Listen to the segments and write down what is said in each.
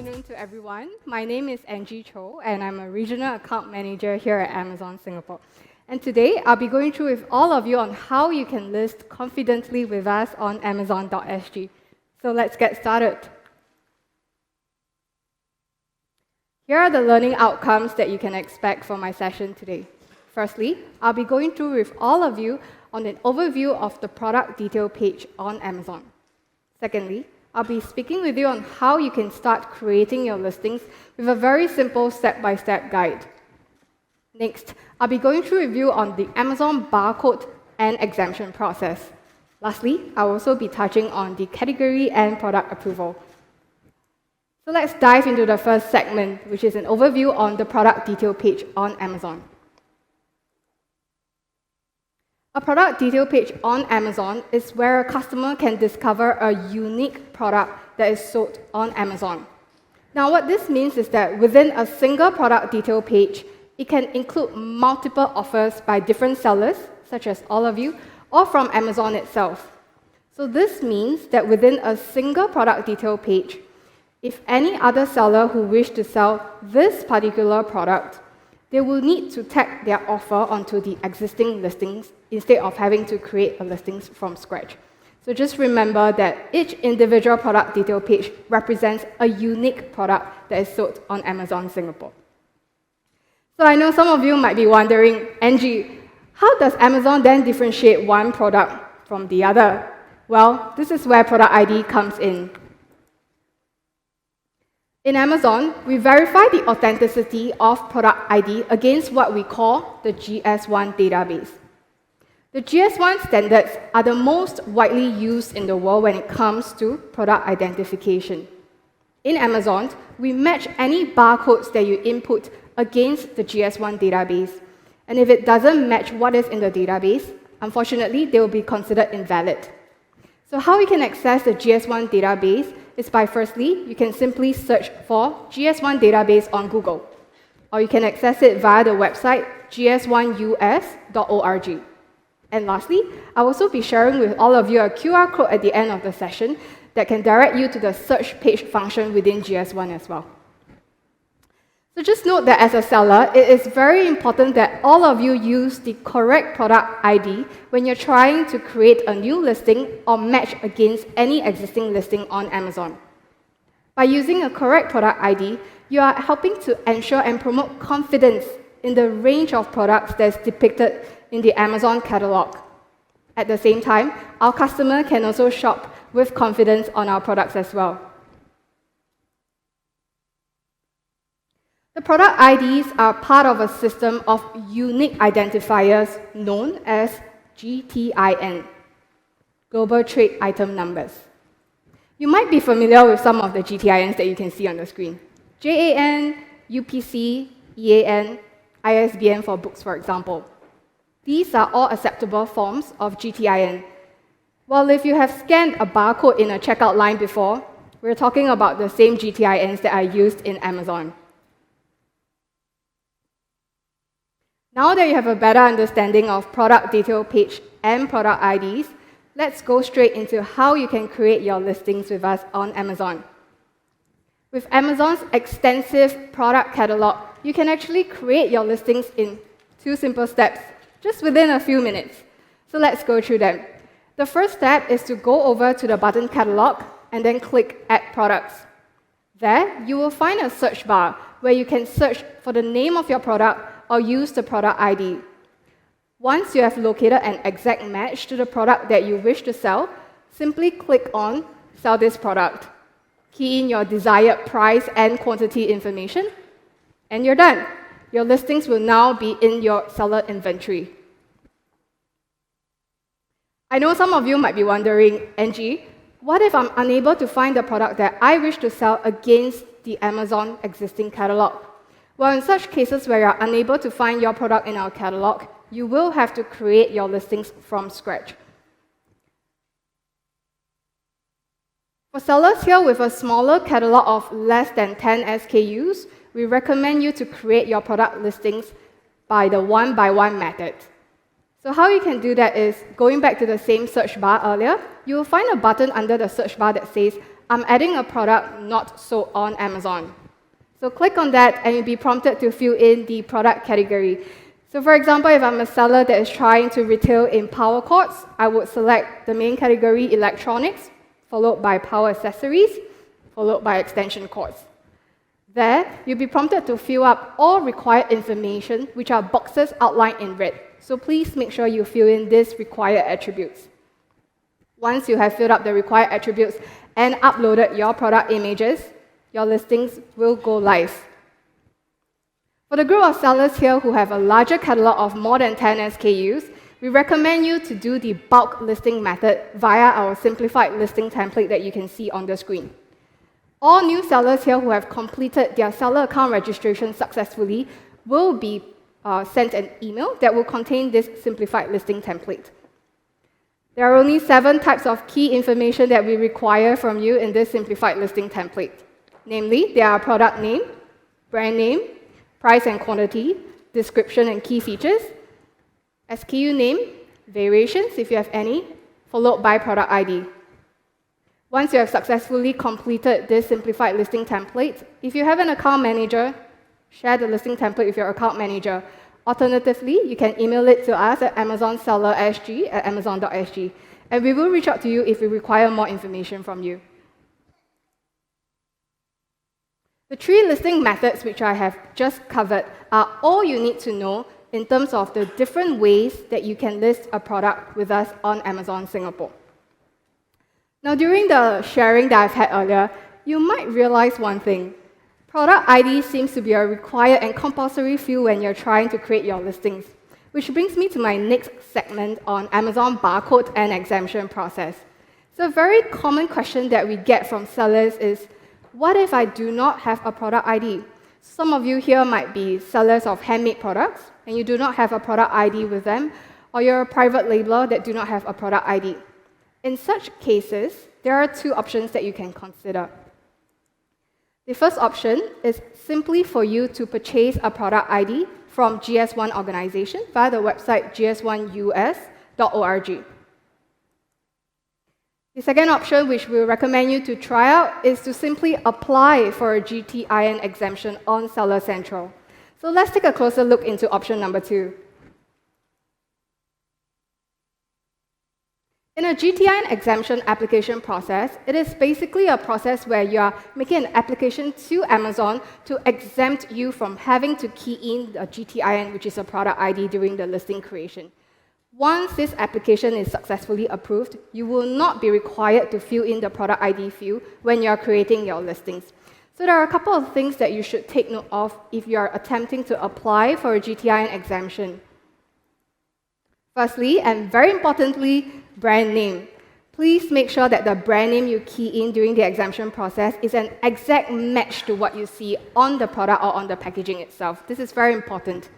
afternoon to everyone. My name is Angie Cho, and I'm a Regional Account Manager here at Amazon Singapore. And today, I'll be going through with all of you on how you can list confidently with us on Amazon.sg. So let's get started. Here are the learning outcomes that you can expect from my session today. Firstly, I'll be going through with all of you on an overview of the product detail page on Amazon. Secondly, I'll be speaking with you on how you can start creating your listings with a very simple step-by-step guide. Next, I'll be going through with you on the Amazon barcode and exemption process. Lastly, I'll also be touching on the category and product approval. So let's dive into the first segment, which is an overview on the product detail page on Amazon. A product detail page on Amazon is where a customer can discover a unique product that is sold on Amazon. Now, what this means is that within a single product detail page, it can include multiple offers by different sellers, such as all of you, or from Amazon itself. So this means that within a single product detail page, if any other seller who wish to sell this particular product, they will need to tag their offer onto the existing listings instead of having to create a listings from scratch. So just remember that each individual product detail page represents a unique product that is sold on Amazon Singapore. So I know some of you might be wondering, Angie, how does Amazon then differentiate one product from the other? Well, this is where product ID comes in. In Amazon, we verify the authenticity of product ID against what we call the GS1 database. The GS1 standards are the most widely used in the world when it comes to product identification. In Amazon, we match any barcodes that you input against the GS1 database. And if it doesn't match what is in the database, unfortunately, they will be considered invalid. So how we can access the GS1 database is by firstly, you can simply search for GS1 database on Google, or you can access it via the website gs1us.org. And lastly, I'll also be sharing with all of you a QR code at the end of the session that can direct you to the search page function within GS1 as well. So just note that as a seller, it is very important that all of you use the correct product ID when you're trying to create a new listing or match against any existing listing on Amazon. By using a correct product ID, you are helping to ensure and promote confidence in the range of products that's depicted in the Amazon catalog. At the same time, our customer can also shop with confidence on our products as well. The product IDs are part of a system of unique identifiers known as GTIN, Global Trade Item Numbers. You might be familiar with some of the GTINs that you can see on the screen. JAN, UPC, EAN, ISBN for books, for example. These are all acceptable forms of GTIN. While if you have scanned a barcode in a checkout line before, we're talking about the same GTINs that are used in Amazon. Now that you have a better understanding of product detail page and product IDs, let's go straight into how you can create your listings with us on Amazon. With Amazon's extensive product catalog, you can actually create your listings in 2 simple steps, just within a few minutes. So let's go through them. The first step is to go over to the button catalog and then click Add Products. There, you will find a search bar where you can search for the name of your product or use the product ID. Once you have located an exact match to the product that you wish to sell, simply click on Sell this product. Key in your desired price and quantity information, and you're done. Your listings will now be in your seller inventory. I know some of you might be wondering, Angie, what if I'm unable to find the product that I wish to sell against the Amazon existing catalog? Well, in such cases where you're unable to find your product in our catalog, you will have to create your listings from scratch. For sellers here with a smaller catalog of less than 10 SKUs, we recommend you to create your product listings by the one-by-one method. So how you can do that is, going back to the same search bar earlier, you will find a button under the search bar that says I'm adding a product not sold on Amazon. So click on that and you'll be prompted to fill in the product category. So for example, if I'm a seller that is trying to retail in power cords, I would select the main category, electronics, followed by power accessories, followed by extension cords. There, you'll be prompted to fill up all required information, which are boxes outlined in red. So please make sure you fill in these required attributes. Once you have filled up the required attributes and uploaded your product images, your listings will go live. For the group of sellers here who have a larger catalog of more than 10 SKUs, we recommend you to do the bulk listing method via our simplified listing template that you can see on the screen. All new sellers here who have completed their seller account registration successfully will be sent an email that will contain this simplified listing template. There are only 7 types of key information that we require from you in this simplified listing template. Namely, there are product name, brand name, price and quantity, description and key features, SKU name, variations if you have any, followed by product ID. Once you have successfully completed this simplified listing template, if you have an account manager, share the listing template with your account manager. Alternatively, you can email it to us at amazonsellersg@amazon.sg, and we will reach out to you if we require more information from you. The 3 listing methods which I have just covered are all you need to know in terms of the different ways that you can list a product with us on Amazon Singapore. Now, during the sharing that I've had earlier, you might realize one thing. Product ID seems to be a required and compulsory field when you're trying to create your listings, which brings me to my next segment on Amazon barcode and exemption process. So a very common question that we get from sellers is, what if I do not have a product ID? Some of you here might be sellers of handmade products, and you do not have a product ID with them, or you're a private labeler that do not have a product ID. In such cases, there are 2 options that you can consider. The first option is simply for you to purchase a product ID from GS1 organization via the website gs1us.org. The second option, which we recommend you to try out, is to simply apply for a GTIN exemption on Seller Central. So let's take a closer look into option number 2. In a GTIN exemption application process, it is basically a process where you are making an application to Amazon to exempt you from having to key in a GTIN, which is a product ID, during the listing creation. Once this application is successfully approved, you will not be required to fill in the product ID field when you are creating your listings. So there are a couple of things that you should take note of if you are attempting to apply for a GTIN exemption. Firstly, and very importantly, brand name. Please make sure that the brand name you key in during the exemption process is an exact match to what you see on the product or on the packaging itself. This is very important.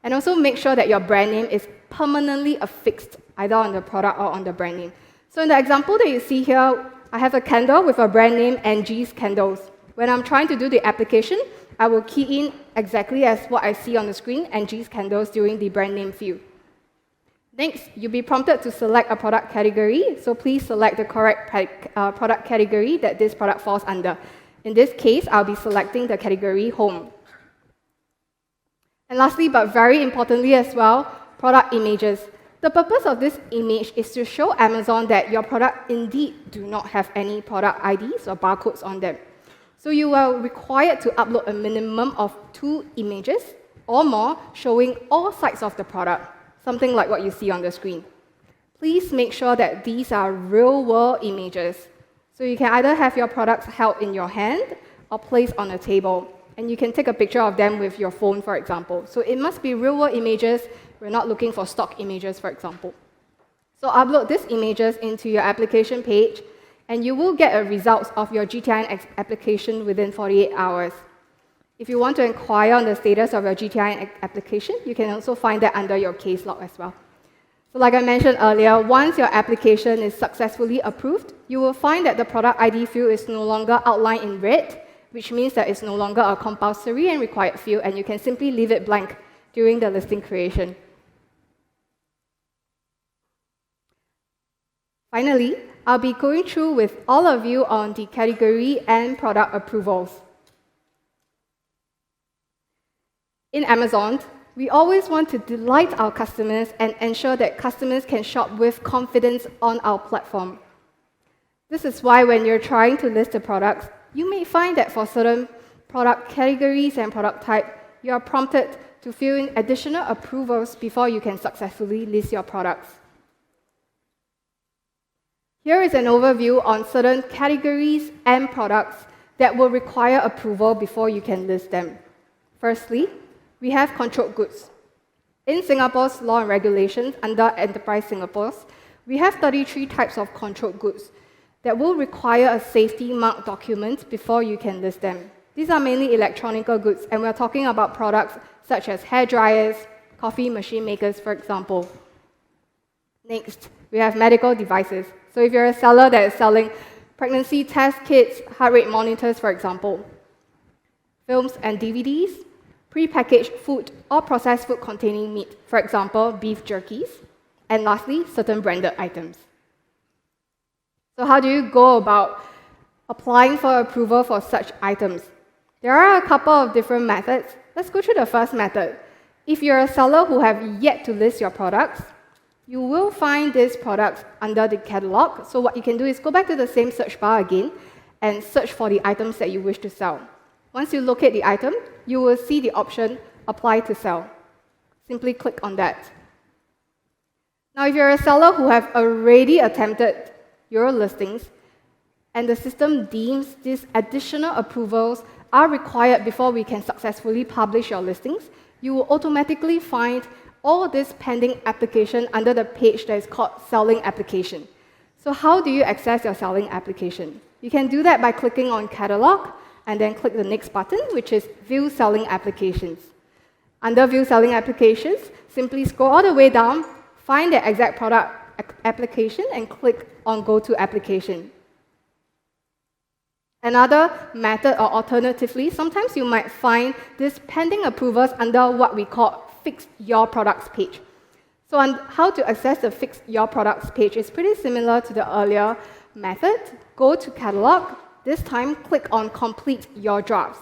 And also make sure that your brand name is permanently affixed either on the product or on the brand name. So in the example that you see here, I have a candle with a brand name, Angie's Candles. When I'm trying to do the application, I will key in exactly as what I see on the screen, Angie's Candles, during the brand name field. Next, you'll be prompted to select a product category, so please select the correct product category that this product falls under. In this case, I'll be selecting the category Home. And lastly, but very importantly as well, product images. The purpose of this image is to show Amazon that your product indeed do not have any product IDs or barcodes on them. So you are required to upload a minimum of 2 images or more showing all sides of the product, something like what you see on the screen. Please make sure that these are real-world images. So you can either have your products held in your hand or placed on a table. And you can take a picture of them with your phone, for example. So it must be real-world images. We're not looking for stock images, for example. So upload these images into your application page, and you will get a result of your GTIN application within 48 hours. If you want to inquire on the status of your GTIN application, you can also find that under your case log as well. So like I mentioned earlier, once your application is successfully approved, you will find that the product ID field is no longer outlined in red, which means that it's no longer a compulsory and required field, and you can simply leave it blank during the listing creation. Finally, I'll be going through with all of you on the category and product approvals. In Amazon, we always want to delight our customers and ensure that customers can shop with confidence on our platform. This is why when you're trying to list the products, you may find that for certain product categories and product type, you are prompted to fill in additional approvals before you can successfully list your products. Here is an overview on certain categories and products that will require approval before you can list them. Firstly, we have controlled goods. In Singapore's law and regulations under Enterprise Singapore's, we have 33 types of controlled goods that will require a safety mark document before you can list them. These are mainly electronic goods, and we're talking about products such as hair dryers, coffee machine makers, for example. Next, we have medical devices. So if you're a seller that is selling pregnancy test kits, heart rate monitors, for example, films and DVDs, pre-packaged food or processed food containing meat, for example, beef jerkies, and lastly, certain branded items. So how do you go about applying for approval for such items? There are a couple of different methods. Let's go through the first method. If you're a seller who have yet to list your products, you will find these products under the catalog. So what you can do is go back to the same search bar again and search for the items that you wish to sell. Once you locate the item, you will see the option Apply to Sell. Simply click on that. Now, if you're a seller who have already attempted your listings and the system deems these additional approvals are required before we can successfully publish your listings, you will automatically find all this pending application under the page that is called Selling Application. So how do you access your selling application? You can do that by clicking on Catalog and then click the next button, which is View Selling Applications. Under View Selling Applications, simply scroll all the way down, find the exact product application and click on Go to Application. Another method, or alternatively, sometimes you might find these pending approvals under what we call Fix Your Products page. So on how to access the Fix Your Products page is pretty similar to the earlier method. Go to Catalog. This time, click on Complete Your Drafts.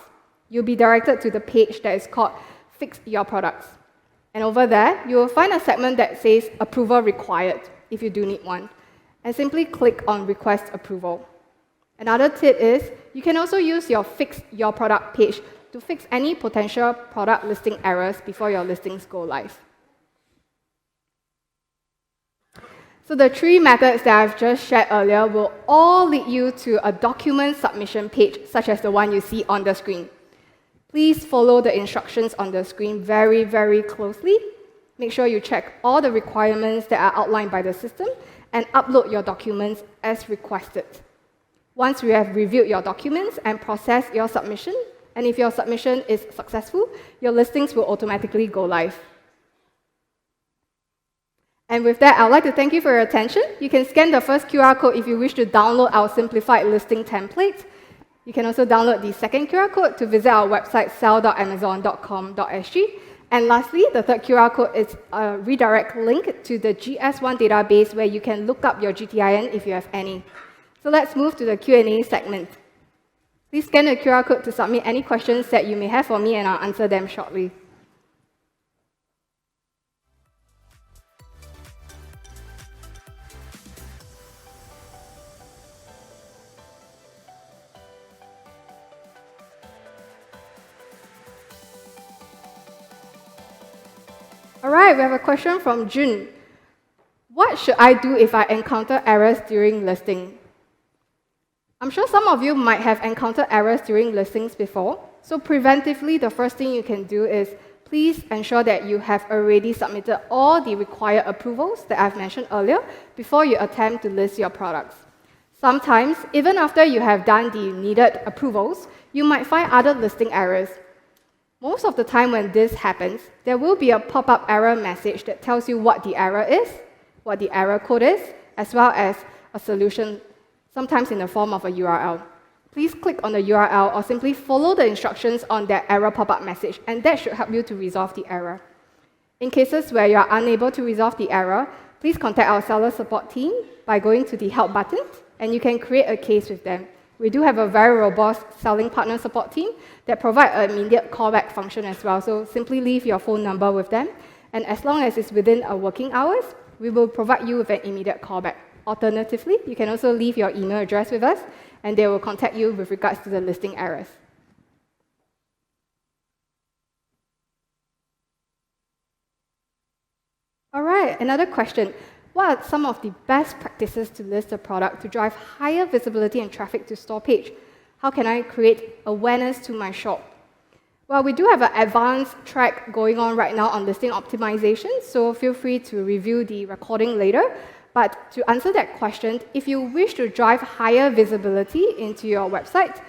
You'll be directed to the page that is called Fix Your Products. And over there, you will find a segment that says Approval Required, if you do need one. And simply click on Request Approval. Another tip is, you can also use your Fix Your Product page to fix any potential product listing errors before your listings go live. So the three methods that I've just shared earlier will all lead you to a document submission page, such as the one you see on the screen. Please follow the instructions on the screen very, very closely. Make sure you check all the requirements that are outlined by the system and upload your documents as requested. Once we have reviewed your documents and processed your submission, and if your submission is successful, your listings will automatically go live. And with that, I'd like to thank you for your attention. You can scan the first QR code if you wish to download our simplified listing template. You can also download the second QR code to visit our website, sell.amazon.com.sg. And lastly, the third QR code is a redirect link to the GS1 database where you can look up your GTIN if you have any. So let's move to the Q&A segment. Please scan the QR code to submit any questions that you may have for me, and I'll answer them shortly. All right, we have a question from Jun. What should I do if I encounter errors during listing? I'm sure some of you might have encountered errors during listings before. So preventively, the first thing you can do is please ensure that you have already submitted all the required approvals that I've mentioned earlier before you attempt to list your products. Sometimes, even after you have done the needed approvals, you might find other listing errors. Most of the time when this happens, there will be a pop-up error message that tells you what the error is, what the error code is, as well as a solution, sometimes in the form of a URL. Please click on the URL or simply follow the instructions on that error pop-up message, and that should help you to resolve the error. In cases where you are unable to resolve the error, please contact our seller support team by going to the help button, and you can create a case with them. We do have a very robust selling partner support team that provide an immediate callback function as well. So simply leave your phone number with them, and as long as it's within our working hours, we will provide you with an immediate callback. Alternatively, you can also leave your email address with us, and they will contact you with regards to the listing errors. All right, another question. What are some of the best practices to list a product to drive higher visibility and traffic to store page? How can I create awareness to my shop? Well, we do have an advanced track going on right now on listing optimization, so feel free to review the recording later. But to answer that question, if you wish to drive higher visibility into your website,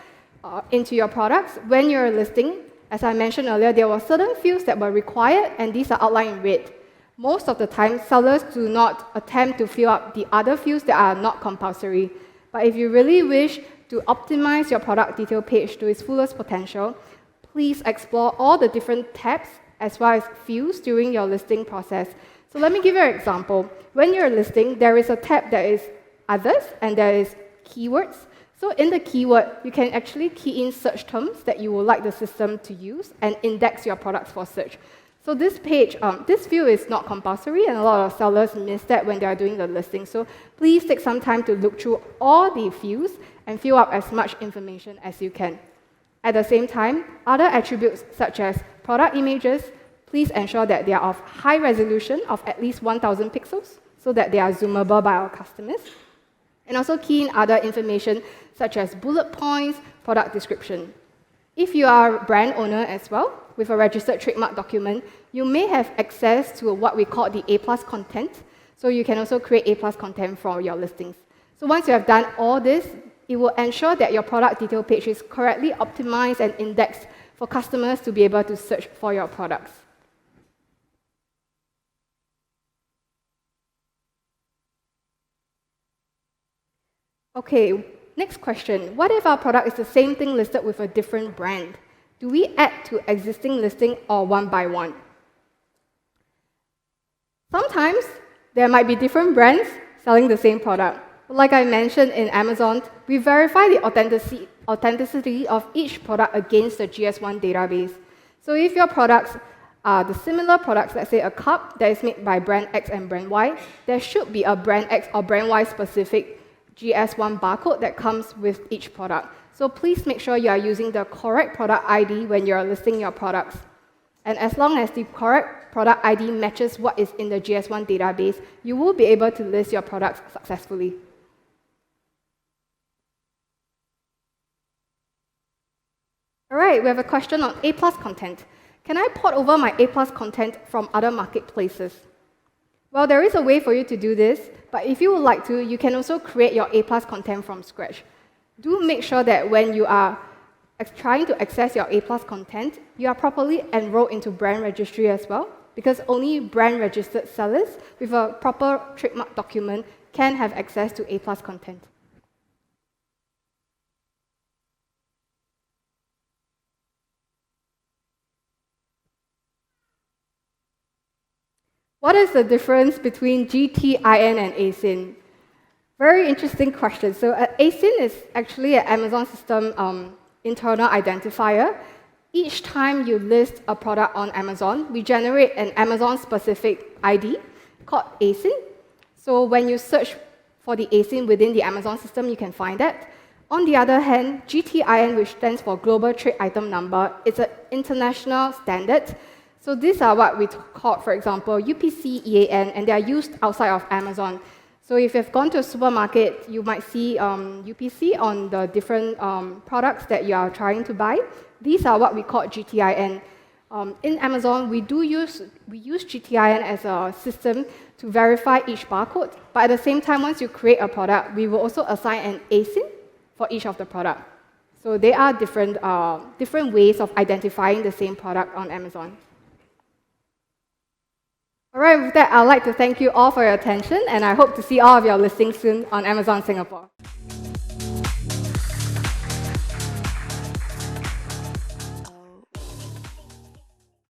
into your products, when you're listing, as I mentioned earlier, there were certain fields that were required, and these are outlined in red. Most of the time, sellers do not attempt to fill up the other fields that are not compulsory. But if you really wish to optimize your product detail page to its fullest potential, please explore all the different tabs as well as fields during your listing process. So let me give you an example. When you're listing, there is a tab that is Others, and there is Keywords. So in the keyword, you can actually key in search terms that you would like the system to use and index your products for search. So this page, this field is not compulsory, and a lot of sellers miss that when they are doing the listing. So please take some time to look through all the fields and fill up as much information as you can. At the same time, other attributes such as product images, please ensure that they are of high resolution of at least 1,000 pixels so that they are zoomable by our customers. And also key in other information such as bullet points, product description. If you are a brand owner as well, with a registered trademark document, you may have access to what we call the A+ content. So you can also create A+ content for your listings. So once you have done all this, it will ensure that your product detail page is correctly optimized and indexed for customers to be able to search for your products. Okay, next question. What if our product is the same thing listed with a different brand? Do we add to existing listing or one by one? Sometimes there might be different brands selling the same product. Like I mentioned in Amazon, we verify the authenticity of each product against the GS1 database. So if your products are the similar products, let's say a cup that is made by brand X and brand Y, there should be a brand X or brand Y specific GS1 barcode that comes with each product. So please make sure you are using the correct product ID when you're listing your products. And as long as the correct product ID matches what is in the GS1 database, you will be able to list your products successfully. All right, we have a question on A+ content. Can I port over my A+ content from other marketplaces? Well, there is a way for you to do this, but if you would like to, you can also create your A+ content from scratch. Do make sure that when you are trying to access your A+ content, you are properly enrolled into brand registry as well, because only brand-registered sellers with a proper trademark document can have access to A+ content. What is the difference between GTIN and ASIN? Very interesting question. So ASIN is actually an Amazon system internal identifier. Each time you list a product on Amazon, we generate an Amazon-specific ID called ASIN. So when you search for the ASIN within the Amazon system, you can find that. On the other hand, GTIN, which stands for Global Trade Item Number, is an international standard. So these are what we call, for example, UPC, EAN, and they are used outside of Amazon. So if you've gone to a supermarket, you might see UPC on the different products that you are trying to buy. These are what we call GTIN. In Amazon, we use GTIN as a system to verify each barcode, but at the same time, once you create a product, we will also assign an ASIN for each of the product. So they are different ways of identifying the same product on Amazon. All right, with that, I'd like to thank you all for your attention, and I hope to see all of your listings soon on Amazon Singapore.